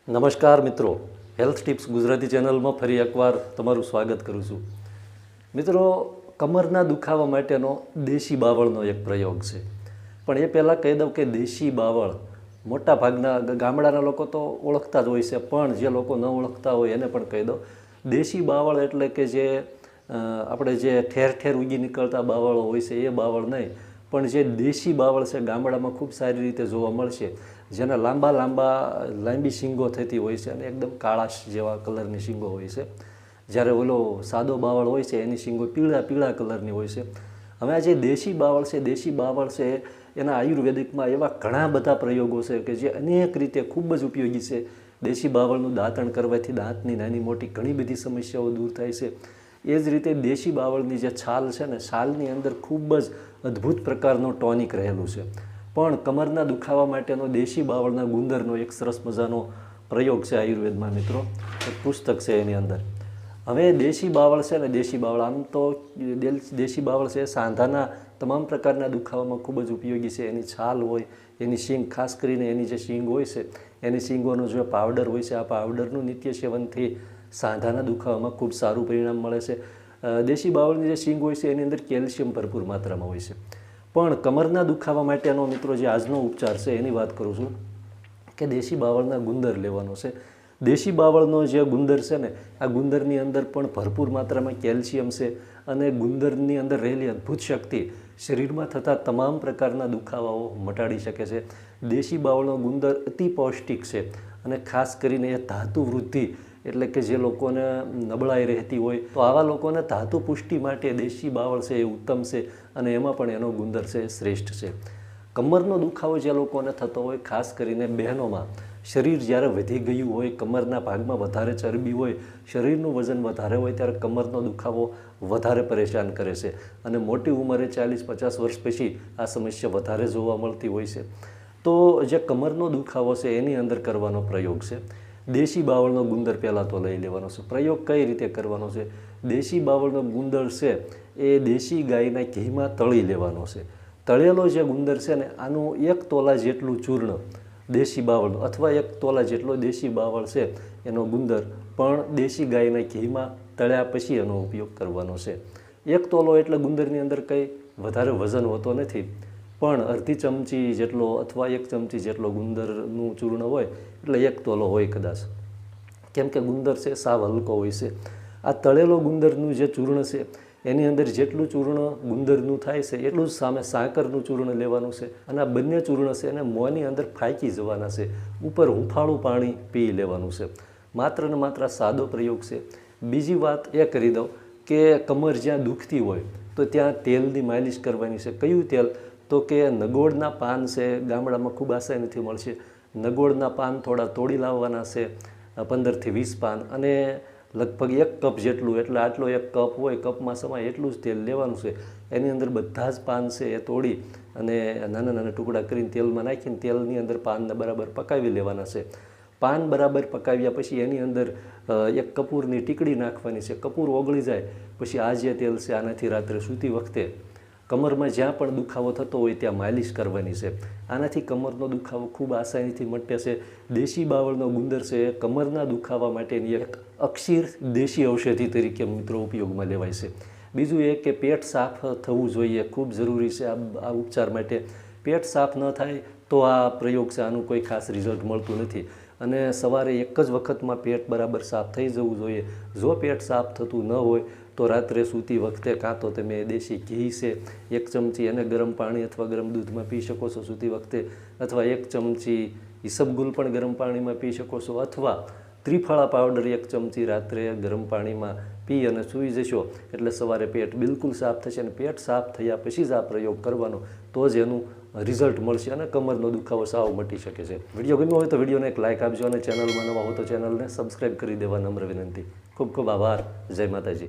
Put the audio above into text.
નમસ્કાર મિત્રો, health tips Gujarati ચેનલમાં ફરી એકવાર તમારું સ્વાગત કરું છું. મિત્રો, કમરના દુખાવા માટેનો દેશી બાવળનો એક પ્રયોગ છે. પણ એ પહેલાં કહી દઉં કે દેશી બાવળ મોટા ભાગના ગામડાના લોકો તો ઓળખતા જ હોય છે, પણ જે લોકો ન ઓળખતા હોય એને પણ કહી દઉં. દેશી બાવળ એટલે કે જે આપણે જે ઠેર ઠેર ઉગી નીકળતા બાવળો હોય છે એ બાવળ નહીં, પણ જે દેશી બાવળ છે ગામડામાં ખૂબ સારી રીતે જોવા મળશે, જેના લાંબી શીંગો થતી હોય છે અને એકદમ કાળાશ જેવા કલરની શીંગો હોય છે. જ્યારે ઓલો સાદો બાવળ હોય છે એની શીંગો પીળા કલરની હોય છે. હવે આ જે દેશી બાવળ છે એના આયુર્વેદિકમાં એવા ઘણા બધા પ્રયોગો છે કે જે અનેક રીતે ખૂબ જ ઉપયોગી છે. દેશી બાવળનું દાંતણ કરવાથી દાંતની નાની મોટી ઘણી બધી સમસ્યાઓ દૂર થાય છે. એ જ રીતે દેશી બાવળની જે છાલ છે ને, છાલની અંદર ખૂબ જ અદ્ભુત પ્રકારનું ટોનિક રહેલું છે. પણ કમરના દુખાવા માટેનો દેશી બાવળના ગુંદરનો એક સરસ મજાનો પ્રયોગ છે આયુર્વેદમાં મિત્રો, એક પુસ્તક છે એની અંદર. હવે દેશી બાવળ છે ને, દેશી બાવળ આમ તો દેશી બાવળ છે સાંધાના તમામ પ્રકારના દુખાવામાં ખૂબ જ ઉપયોગી છે. એની છાલ હોય, એની શીંગ, ખાસ કરીને એની જે શીંગ હોય છે એની શીંગોનો જે પાવડર હોય છે, આ પાવડરનું નિત્ય સેવનથી સાંધાના દુખાવામાં ખૂબ સારું પરિણામ મળે છે. દેશી બાવળની જે શીંગ હોય છે એની અંદર કેલ્શિયમ ભરપૂર માત્રામાં હોય છે. પણ કમરના દુખાવા માટેનો મિત્રો જે આજનો ઉપચાર છે એની વાત કરું છું કે દેશી બાવળના ગુંદર લેવાનો છે. દેશી બાવળનો જે ગુંદર છે ને, આ ગુંદરની અંદર પણ ભરપૂર માત્રામાં કેલ્શિયમ છે અને ગુંદરની અંદર રહેલી અદ્ભુત શક્તિ શરીરમાં થતા તમામ પ્રકારના દુખાવાઓ મટાડી શકે છે. દેશી બાવળનો ગુંદર અતિ પૌષ્ટિક છે અને ખાસ કરીને એ ધાતુ વૃદ્ધિ, એટલે કે જે લોકોને નબળાઈ રહેતી હોય તો આવા લોકોને ધાતુ પુષ્ટિ માટે દેશી બાવળ છે એ ઉત્તમ છે અને એમાં પણ એનો ગુંદર છે એ શ્રેષ્ઠ છે. કમરનો દુખાવો જે લોકોને થતો હોય, ખાસ કરીને બહેનોમાં, શરીર જ્યારે વધી ગયું હોય, કમરના ભાગમાં વધારે ચરબી હોય, શરીરનું વજન વધારે હોય, ત્યારે કમરનો દુખાવો વધારે પરેશાન કરે છે અને મોટી ઉંમરે 40-50 વર્ષ પછી આ સમસ્યા વધારે જોવા મળતી હોય છે. તો જે કમરનો દુખાવો છે એની અંદર કરવાનો પ્રયોગ છે દેશી બાવળનો ગુંદર પહેલાં તો લઈ લેવાનો છે. પ્રયોગ કઈ રીતે કરવાનો છે? દેશી બાવળનો ગુંદર છે એ દેશી ગાયના ઘીમાં તળી લેવાનો છે. તળેલો જે ગુંદર છે ને, આનું 1 તોલા જેટલું ચૂર્ણ દેશી બાવળનું, અથવા 1 તોલા જેટલો દેશી બાવળ છે એનો ગુંદર પણ દેશી ગાયના ઘીમાં તળ્યા પછી એનો ઉપયોગ કરવાનો છે. 1 તોલો એટલે ગુંદરની અંદર કંઈ વધારે વજન હોતો નથી, પણ અડધી ચમચી જેટલો અથવા 1 ચમચી જેટલો ગુંદરનું ચૂર્ણ હોય એટલે 1 તોલો હોય કદાચ, કેમ કે ગુંદર છે સાવ હલકો હોય છે. આ તળેલો ગુંદરનું જે ચૂર્ણ છે એની અંદર જેટલું ચૂર્ણ ગુંદરનું થાય છે એટલું જ સામે સાકરનું ચૂર્ણ લેવાનું છે અને આ બંને ચૂર્ણ છે એને મોંની અંદર ફાંકી જવાના છે. ઉપર હુંફાળું પાણી પી લેવાનું છે. માત્ર ને માત્ર સાદો પ્રયોગ છે. બીજી વાત એ કરી દઉં કે કમર જ્યાં દુખતી હોય તો ત્યાં તેલની માલિશ કરવાની છે. કયું તેલ? તો કે નગોળના પાન છે, ગામડામાં ખૂબ આસાનીથી મળશે. નગોળના પાન થોડા તોડી લાવવાના છે, 15થી 20 પાન, અને લગભગ 1 કપ જેટલું, એટલે આટલો 1 કપ હોય, કપમાં સમાય એટલું જ તેલ લેવાનું છે. એની અંદર બધા જ પાન છે એ તોડી અને નાના નાના ટુકડા કરીને તેલમાં નાખીને તેલની અંદર પાનને બરાબર પકાવી લેવાના છે. પાન બરાબર પકાવ્યા પછી એની અંદર 1 કપૂરની ટીકડી નાખવાની છે. કપૂર ઓગળી જાય પછી આ જે તેલ છે આનાથી રાત્રે સૂતી વખતે કમરમાં જ્યાં પણ દુખાવો થતો હોય ત્યાં માલિશ કરવાની છે. આનાથી કમરનો દુખાવો ખૂબ આસાનીથી મટે છે. દેશી બાવળનો ગુંદર છે એ કમરના દુખાવા માટેની એક અક્ષીર દેશી ઔષધિ તરીકે મિત્રો ઉપયોગમાં લેવાય છે. બીજું એ કે પેટ સાફ થવું જોઈએ, ખૂબ જરૂરી છે આ ઉપચાર માટે. પેટ સાફ ન થાય તો આ પ્રયોગ છે આનું કોઈ ખાસ રિઝલ્ટ મળતું નથી. અને સવારે એક જ વખતમાં પેટ બરાબર સાફ થઈ જવું જોઈએ. જો પેટ સાફ થતું ન હોય તો રાત્રે સૂતી વખતે કાં તો તમે દેશી ઘી છે 1 ચમચી એને ગરમ પાણી અથવા ગરમ દૂધમાં પી શકો છો સૂતી વખતે, અથવા 1 ચમચી ઈસબગુલ પણ ગરમ પાણીમાં પી શકો છો, અથવા ત્રિફળા પાવડર 1 ચમચી રાત્રે ગરમ પાણીમાં પી અને સૂઈ જશો એટલે સવારે પેટ બિલકુલ સાફ થશે. અને પેટ સાફ થયા પછી જ આ પ્રયોગ કરવાનો, તો જ એનું રિઝલ્ટ મળશે અને કમરનો દુખાવો સાવ મટી શકે છે. વિડીયો ગમ્યો હોય તો વિડીયોને એક લાઇક આપજો અને ચેનલમાં નવા હો તો ચેનલને સબસ્ક્રાઈબ કરી દેવા નમ્ર વિનંતી. ખૂબ ખૂબ આભાર. જય માતાજી.